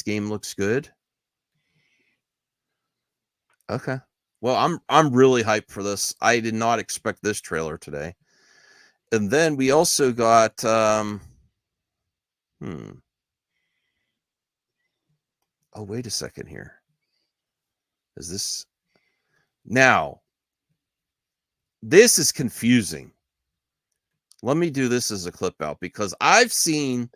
game looks good. Okay. Well, I'm really hyped for this. I did not expect this trailer today. And then we also got oh, wait a second here. Is this now? This is confusing. Let me do this as a clip out because I've seen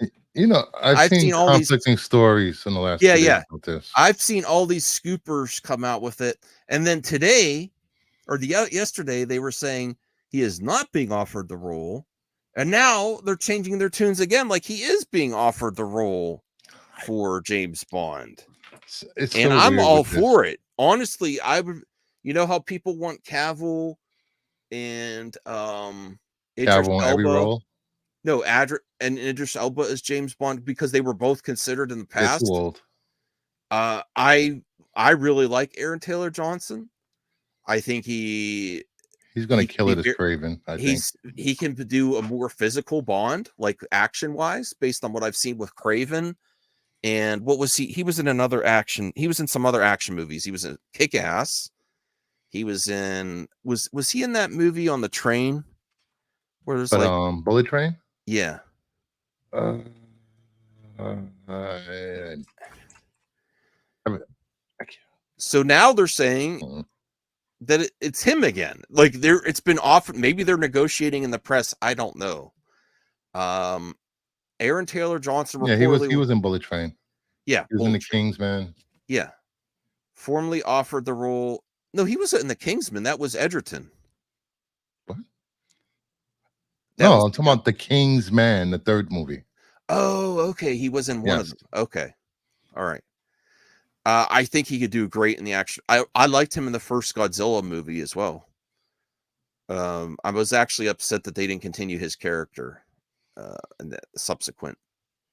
I've seen all these conflicting stories in the last 2 days about this. I've seen all these scoopers come out with it, and then today or yesterday they were saying he is not being offered the role, and now they're changing their tunes again, like he is being offered the role for James Bond. It's and so I'm weird all with for it. Honestly, I would. You know how people want Cavill and Idris Cavill on every Elba. role. No, and Idris Elba as James Bond because they were both considered in the They're too past. old. I really like Aaron Taylor Johnson. I think he's going to kill it as Craven. I think he can do a more physical Bond, like action wise, based on what I've seen with Craven. And what was he? He was in another action. He was in some other action movies. He was in Kick-Ass. He was in was he in that movie on the train? Where there's Bullet Train. Yeah. So now they're saying that it's him again. Like it's been offered. Maybe they're negotiating in the press. I don't know. Aaron Taylor Johnson. Yeah, he was in Bullet Train. Yeah, he was in the Kingsman. Yeah, formally offered the role. No, he was in the Kingsman. That was Edgerton. What? No, I'm talking about the Kingsman, the third movie. Oh, okay. He was in one of them. Okay, all right. I think he could do great in the action. I liked him in the first Godzilla movie as well. I was actually upset that they didn't continue his character in the subsequent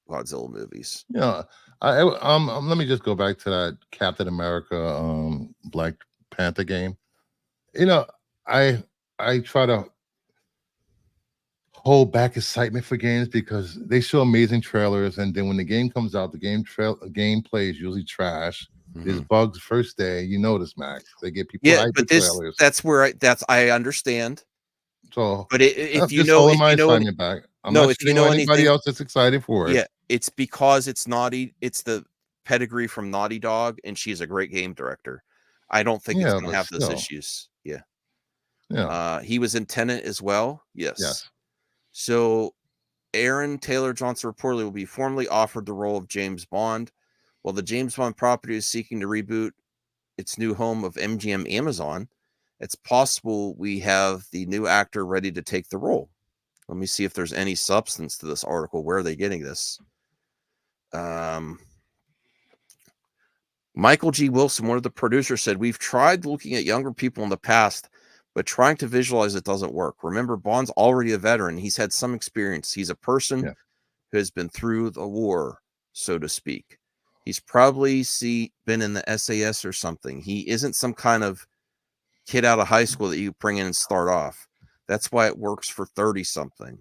Godzilla movies. Yeah, let me just go back to that Captain America, Black Panther game. I try to hold back excitement for games because they show amazing trailers, and then when the game comes out, the gameplay is usually trash. There's bugs first day. You notice, Max. They get people hyped with trailers. That's where I understand. So, but if you just know, holding my excitement back. I'm not if you know anybody else that's excited for it. Yeah, it's because it's Naughty. It's the pedigree from Naughty Dog, and she's a great game director. I don't think it's going to have those issues. Yeah. He was in Tenet as well. Yes. So, Aaron Taylor Johnson reportedly will be formally offered the role of James Bond, while the James Bond property is seeking to reboot its new home of MGM Amazon. It's possible we have the new actor ready to take the role. Let me see if there's any substance to this article. Where are they getting this? Michael G. Wilson, one of the producers, said, "We've tried looking at younger people in the past, but trying to visualize it doesn't work. Remember, Bond's already a veteran. He's had some experience. He's a person who has been through the war, so to speak. He's probably been in the SAS or something. He isn't some kind of kid out of high school that you bring in and start off. That's why it works for 30-something.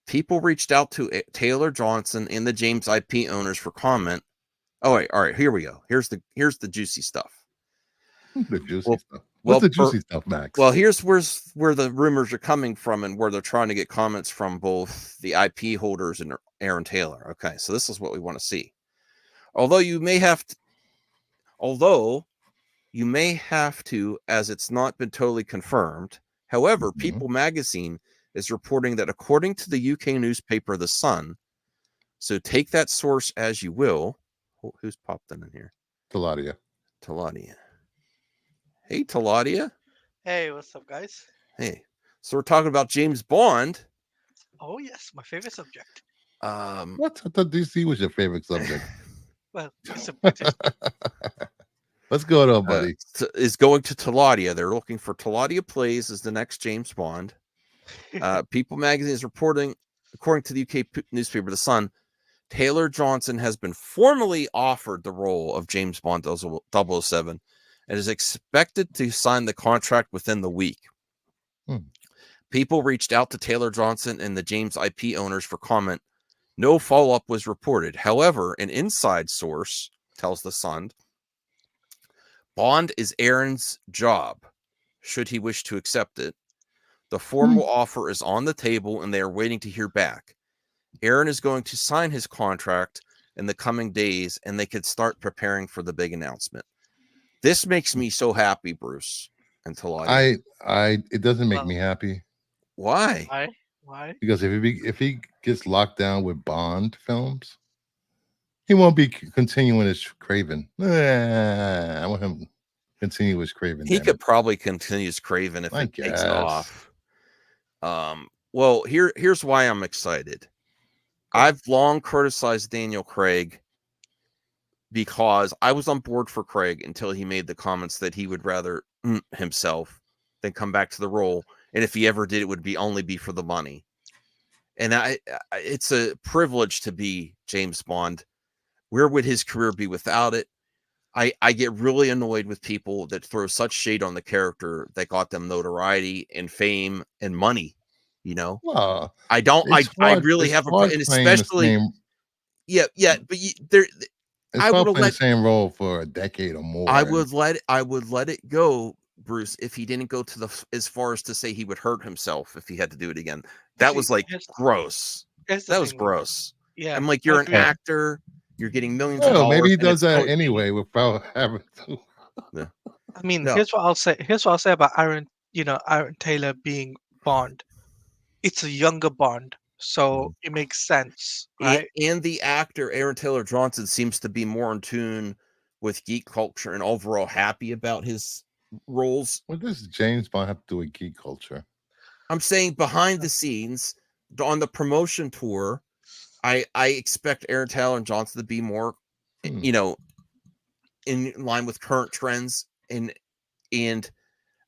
People reached out to Taylor Johnson and the James IP owners for comment. Oh, wait, all right, here we go. Here's the juicy stuff. The juicy stuff. What's the juicy stuff, Max? Well, here's where the rumors are coming from and where they're trying to get comments from both the IP holders and Aaron Taylor. Okay, so this is what we want to see. Although you may have to, as it's not been totally confirmed. However, People Magazine is reporting that according to the UK newspaper The Sun, so take that source as you will. Who's popped in here? Taladia. Hey, Taladia. Hey, what's up, guys? Hey. So we're talking about James Bond. Oh, yes, my favorite subject. What? I thought DC was your favorite subject. Well, it's a British. Let's go to buddy. Is going to Taladia. They're looking for Taladia Plays as the next James Bond. People Magazine is reporting, according to the UK newspaper The Sun, Taylor Johnson has been formally offered the role of James Bond 007 and is expected to sign the contract within the week. People reached out to Taylor Johnson and the James IP owners for comment. No follow-up was reported. However, an inside source tells The Sun, Bond is Aaron's job, should he wish to accept it. The formal offer is on the table, and they are waiting to hear back. Aaron is going to sign his contract in the coming days, and they could start preparing for the big announcement. This makes me so happy, Bruce. Until it doesn't make me happy. Why? Why? Because if he gets locked down with Bond films, he won't be continuing as Craven. I want him to continue as Craven. He could probably continue as Craven if it takes off. Well, here's why I'm excited. I've long criticized Daniel Craig because I was on board for Craig until he made the comments that he would rather himself than come back to the role. And if he ever did, it would only be for the money. And it's a privilege to be James Bond. Where would his career be without it? I get really annoyed with people that throw such shade on the character that got them notoriety and fame and money. Well, I really have and especially but I would play the same role for a decade or more. I would let it go, Bruce, if he didn't go to as far as to say he would hurt himself if he had to do it again. That was gross. That was gross. Yeah, I'm like, you're an actor. You're getting millions of dollars. Maybe he does that anyway without having to. I mean, here's what I'll say. Here's what I'll say about Aaron Taylor being Bond. It's a younger Bond, so it makes sense, right? And the actor Aaron Taylor Johnson seems to be more in tune with geek culture and overall happy about his roles. What does James Bond have to do with geek culture? I'm saying behind the scenes on the promotion tour, I expect Aaron Taylor Johnson to be more, in line with current trends and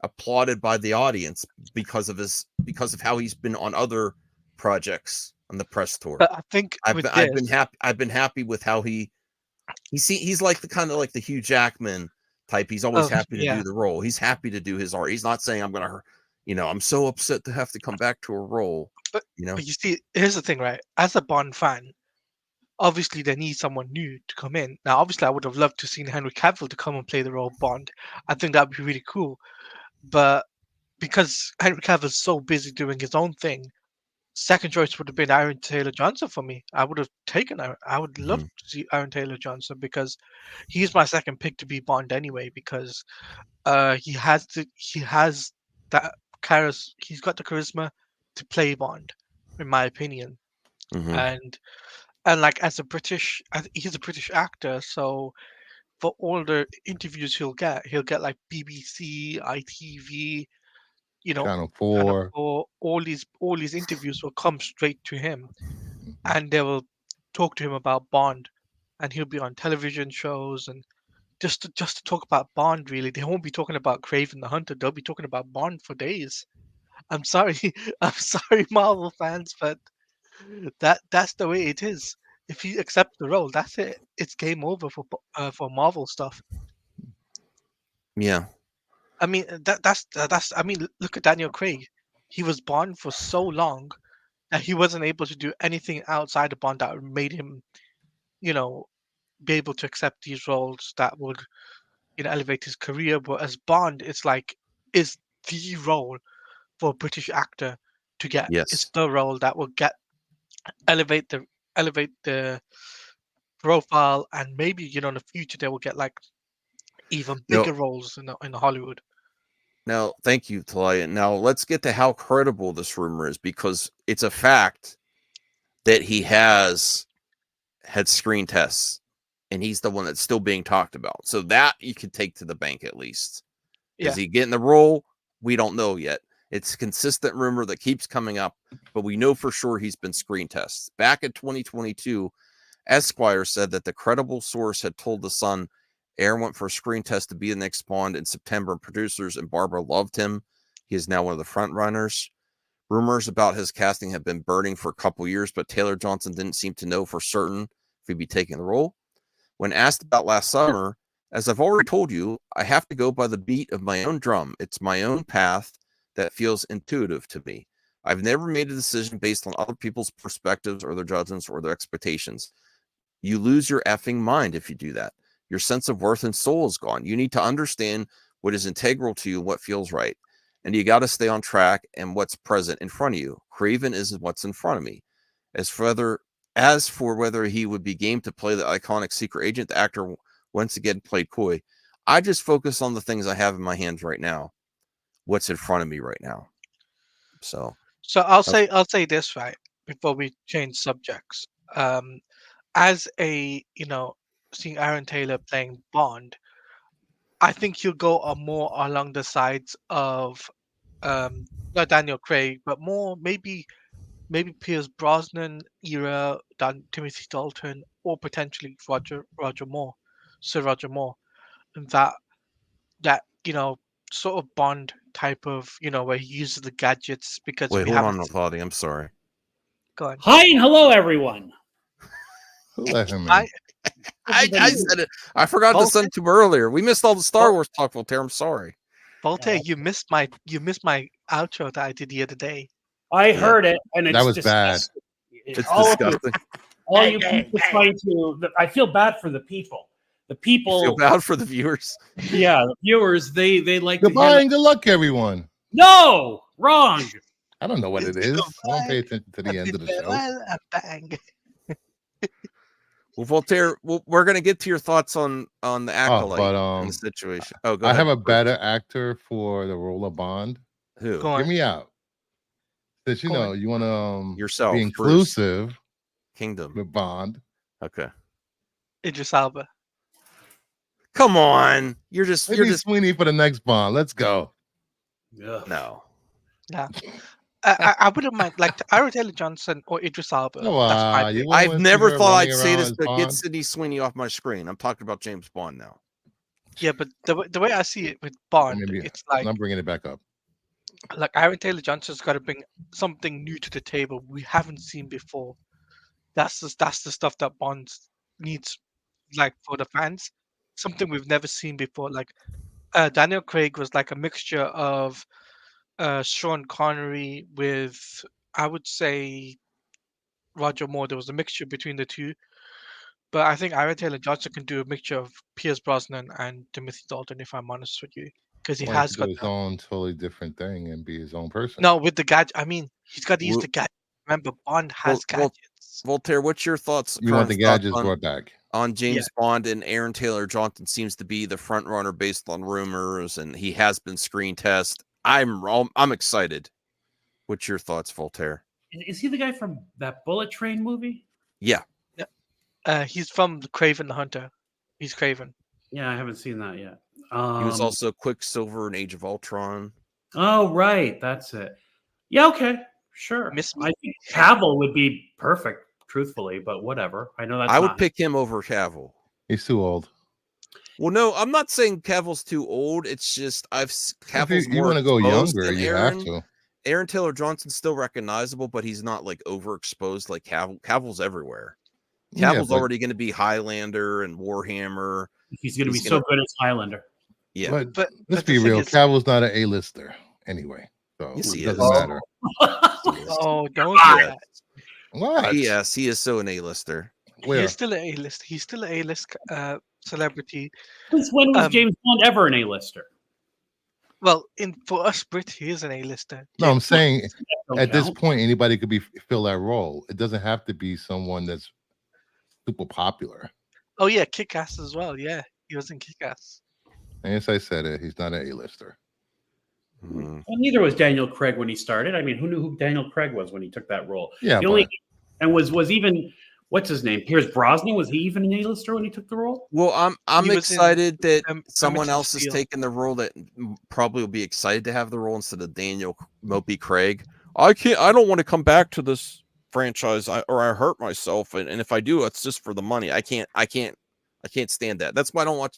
applauded by the audience because of how he's been on other projects on the press tour. But I think I've been happy with how he's like the Hugh Jackman type. He's always happy to do the role. He's happy to do his art. He's not saying I'm so upset to have to come back to a role. But you see, here's the thing, right? As a Bond fan, obviously they need someone new to come in. Now, obviously, I would have loved to seen Henry Cavill to come and play the role of Bond. I think that'd be really cool. But because Henry Cavill's so busy doing his own thing, second choice would have been Aaron Taylor Johnson for me. I would have taken Aaron. I would love to see Aaron Taylor Johnson because he's my second pick to be Bond anyway. Because he has that he's got the charisma to play Bond, in my opinion. And like he's a British actor, so for all the interviews he'll get like BBC, ITV, Channel 4. All these interviews will come straight to him, and they will talk to him about Bond, and he'll be on television shows and just to talk about Bond. Really, they won't be talking about Craven the Hunter. They'll be talking about Bond for days. I'm sorry, Marvel fans, but that's the way it is. If you accept the role, that's it. It's game over for Marvel stuff. Yeah. I mean that's. I mean, look at Daniel Craig. He was Bond for so long that he wasn't able to do anything outside of Bond that made him, be able to accept these roles that would, elevate his career. But as Bond, it's the role for a British actor to get. Yes. It's the role that will elevate the profile, and maybe in the future they will get like even bigger roles in Hollywood. Now, thank you, Talia. Now let's get to how credible this rumor is, because it's a fact that he has had screen tests and he's the one that's still being talked about. So that you could take to the bank at least. Is he getting the role? We don't know yet. It's a consistent rumor that keeps coming up, but we know for sure he's been screen tests. Back in 2022, Esquire said that the credible source had told The Sun Aaron went for a screen test to be the next Bond in September, and producers and Barbara loved him. He is now one of the front runners. Rumors about his casting have been burning for a couple years, but Taylor Johnson didn't seem to know for certain if he'd be taking the role. When asked about last summer, as I've already told you, I have to go by the beat of my own drum. It's my own path that feels intuitive to me. I've never made a decision based on other people's perspectives or their judgments or their expectations. You lose your effing mind if you do that. Your sense of worth and soul is gone. You need to understand what is integral to you and what feels right. And you got to stay on track and what's present in front of you. Kraven is what's in front of me. As for whether he would be game to play the iconic secret agent, the actor once again played coy. I just focus on the things I have in my hands right now. What's in front of me right now. So I'll say this right before we change subjects. As a seeing Aaron Taylor playing Bond, I think he'll go more along the sides of not Daniel Craig, but more maybe Pierce Brosnan era, Timothy Dalton, or potentially Roger Moore, Sir Roger Moore, and that sort of Bond type of where he uses the gadgets because wait, hold on, Claudia. I'm sorry. Go on. Hi and hello, everyone. Who let him in? I said it. I forgot to send it to him earlier. We missed all the Star Wars talk, Voltaire. I'm sorry. Voltaire, you missed my outro that I did the other day. I heard it, and that was disgusting. bad. It's disgusting. All you people trying to. I feel bad for the people. The people. You feel bad for the viewers. Yeah, the viewers. They like. Goodbye and good luck, everyone. No, wrong. I don't know what it is. I don't pay attention to the end of the show. Bang. Well, Voltaire, we're going to get to your thoughts on the acolyte and the situation. Oh, go ahead. I have a better actor for the role of Bond. Who? Hear me out. Since you want to yourself be inclusive, Bruce. Kingdom with Bond. Okay. Idris Elba. Come on, you're just Sweeney for the next Bond. Let's go. Yeah. No. I wouldn't mind like Aaron Taylor Johnson or Idris Elba. I've never thought I'd say this, but get Sydney Sweeney off my screen. I'm talking about James Bond now. Yeah, but the way I see it with Bond, it's like I'm bringing it back up. Like Aaron Taylor Johnson's got to bring something new to the table we haven't seen before. That's the stuff that Bond needs, like for the fans, something we've never seen before. Like Daniel Craig was like a mixture of Sean Connery with, I would say, Roger Moore. There was a mixture between the two. But I think Aaron Taylor Johnson can do a mixture of Pierce Brosnan and Timothy Dalton, if I'm honest with you. Because he has got his own totally different thing and be his own person. No, with the gadget. I mean, he's got to use the gadget. Remember, Bond has gadgets. Voltaire, what's your thoughts? You want the gadgets brought back? On James Bond, and Aaron Taylor Johnson seems to be the front runner based on rumors, and he has been screen tested. I'm excited. What's your thoughts, Voltaire? Is he the guy from that Bullet Train movie? Yeah. He's from Kraven the Hunter. He's Kraven. Yeah, I haven't seen that yet. He was also Quicksilver in Age of Ultron. Oh, right. That's it. Yeah, okay. Sure. I think Cavill would be perfect, truthfully, but whatever. I know that's I would pick him over Cavill. He's too old. Well, no, I'm not saying Cavill's too old. It's just Cavill's you want to go younger, you have to. Aaron Taylor Johnson's still recognizable, but he's not like overexposed like Cavill. Cavill's everywhere. Cavill's already going to be Highlander and Warhammer. He's going to be so good as Highlander. Yeah, but let's be real. Cavill's not an A-lister anyway, so it doesn't matter. Oh, don't do that. What? Yes, he is so an A-lister. He's still an A-list. He's still an A-list celebrity. Since when was James Bond ever an A-lister? Well, for us Brits, he is an A-lister. No, I'm saying at this point, anybody could fill that role. It doesn't have to be someone that's super popular. Oh yeah, Kick-Ass as well. Yeah, he was in Kick-Ass. And as I said, he's not an A-lister. Well, neither was Daniel Craig when he started. I mean, who knew who Daniel Craig was when he took that role? Yeah, was even what's his name? Pierce Brosnan, was he even an A-lister when he took the role? Well, I'm excited that someone else is taking the role that probably will be excited to have the role instead of Daniel Moby Craig. I don't want to come back to this franchise or I hurt myself, and if I do, it's just for the money. I can't stand that. That's why I don't watch.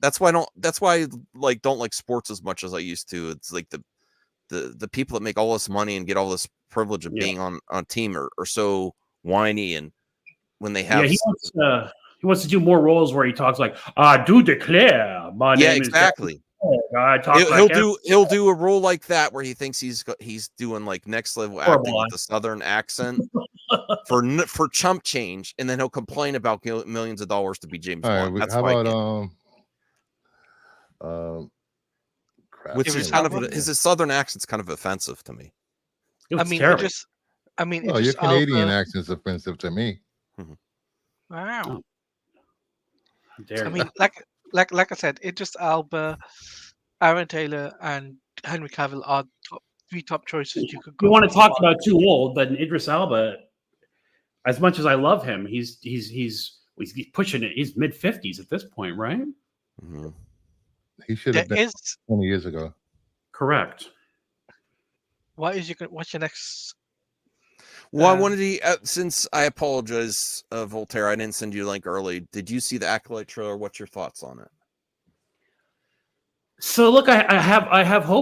That's why I don't like sports as much as I used to. It's like the people that make all this money and get all this privilege of being on a team are so whiny, and when they have he wants to do more roles where he talks like do declare my name exactly. He'll do a role like that where he thinks he's doing like next level acting with a Southern accent for chump change, and then he'll complain about millions of dollars to be James Bond. Right, That's how why about which is kind of his Southern accent's kind of offensive to me. I mean, your Canadian accent's offensive to me. Wow. I mean, like I said, it just Alba, Aaron Taylor, and Henry Cavill are three top choices you could go. You want to talk about too old, then Idris Elba. As much as I love him, he's pushing it. He's mid-50s at this point, right? Mm-hmm. He should have been 20 years ago. Correct. What's your next? Well, I wanted to, since I apologize, Voltaire, I didn't send you a link early. Did you see the Acolyte trailer? What's your thoughts on it? So look, I have hope